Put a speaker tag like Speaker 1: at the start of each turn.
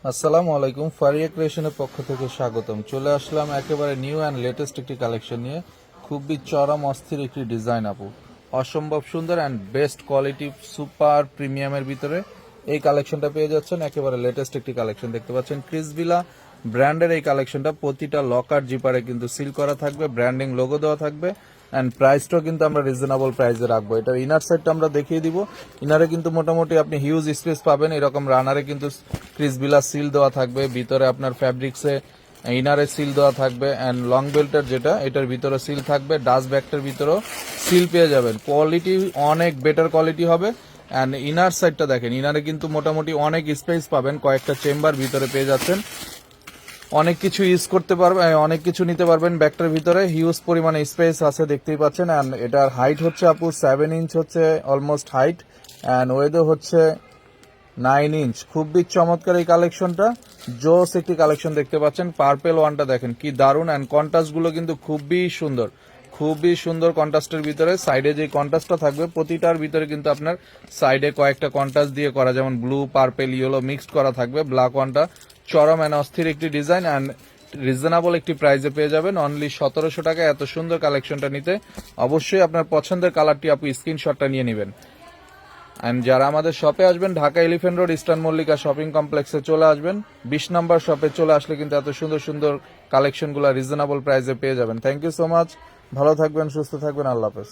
Speaker 1: আসসালামু আলাইকুম, ফারিয়া ক্রিয়েশনের পক্ষ থেকে স্বাগতম। চলে আসলাম একেবারে নিউ অ্যান্ড লেটেস্ট একটি কালেকশন নিয়ে। খুবই চরম অস্থির একটি ডিজাইন আপু, অসম্ভব সুন্দর অ্যান্ড বেস্ট কোয়ালিটি সুপার প্রিমিয়ামের ভিতরে এই কালেকশনটা পেয়ে যাচ্ছেন। একেবারে লেটেস্ট একটি কালেকশন দেখতে পাচ্ছেন, ক্রিসভিলা ব্র্যান্ডের এই কালেকশনটা। প্রতিটা লকার জিপারে কিন্তু সিল করা থাকবে, ব্র্যান্ডিং লোগো দেওয়া থাকবে অ্যান্ড প্রাইসটাও কিন্তু আমরা রিজনেবল প্রাইসে রাখবো। এটা ইনার সাইডটা আমরা দেখিয়ে দিব। ইনারে কিন্তু মোটামুটি আপনি হিউজ স্পেস পাবেন। এরকম রানারে কিন্তু ক্রিসভিলা সিল দেওয়া থাকবে, ভিতরে আপনার ফ্যাব্রিক্সে ইনারে সিল দেওয়া থাকবে অ্যান্ড লং বেল্টের যেটা এটার ভিতরে সিল থাকবে। ডাস্ট ব্যাগটার ভিতরেও সিল পেয়ে যাবেন। কোয়ালিটি অনেক বেটার কোয়ালিটি হবে অ্যান্ড ইনার সাইডটা দেখেন, ইনারে কিন্তু মোটামুটি অনেক স্পেস পাবেন, কয়েকটা চেম্বার ভিতরে পেয়ে যাচ্ছেন। অনেক কিছু ইউজ করতে পারবেন, অনেক কিছু নিতে পারবেন। ব্যাগটার ভিতরে হিউজ পরিমাণে স্পেস আছে দেখতেই পাচ্ছেন। অ্যান্ড এটার হাইট হচ্ছে আপু 7 ইঞ্চ হচ্ছে অলমোস্ট হাইট অ্যান্ড ওয়েদও হচ্ছে 9 ইঞ্চ। খুবই চমৎকার এই কালেকশনটা, জোস একটি কালেকশন দেখতে পাচ্ছেন। পার্পেল ওয়ানটা দেখেন কি দারুণ অ্যান্ড কন্ট্রাস্ট গুলো কিন্তু খুবই সুন্দর, খুবই সুন্দর কন্ট্রাস্টের ভিতরে। সাইডে যে কন্ট্রাস্টটা থাকবে প্রতিটার ভিতরে কিন্তু আপনার সাইডে কয়েকটা কন্ট্রাস্ট দিয়ে করা, যেমন ব্লু পার্পেল ইয়েলো মিক্সড করা থাকবে। ব্ল্যাক ওয়ানটা চরম অ্যান্ড অস্থির একটি ডিজাইন অ্যান্ড রিজনেবল একটি প্রাইসে পেয়ে যাবেন অনলি 1700 টাকা। এত সুন্দর কালেকশনটা নিতে অবশ্যই আপনার পছন্দের কালারটি আপনি স্ক্রিনশটটা নিয়ে নেবেন। অ্যান্ড যারা আমাদের শপে আসবেন, Dhaka elephant road eastern Mallika shopping কমপ্লেক্সে চলে আসবেন। 20 নম্বর শপে চলে আসলে কিন্তু এত সুন্দর সুন্দর কালেকশনগুলো রিজনেবল প্রাইসে পেয়ে যাবেন। থ্যাংক ইউ সো মাচ, ভালো থাকবেন, সুস্থ থাকবেন, আল্লাহ হাফেজ।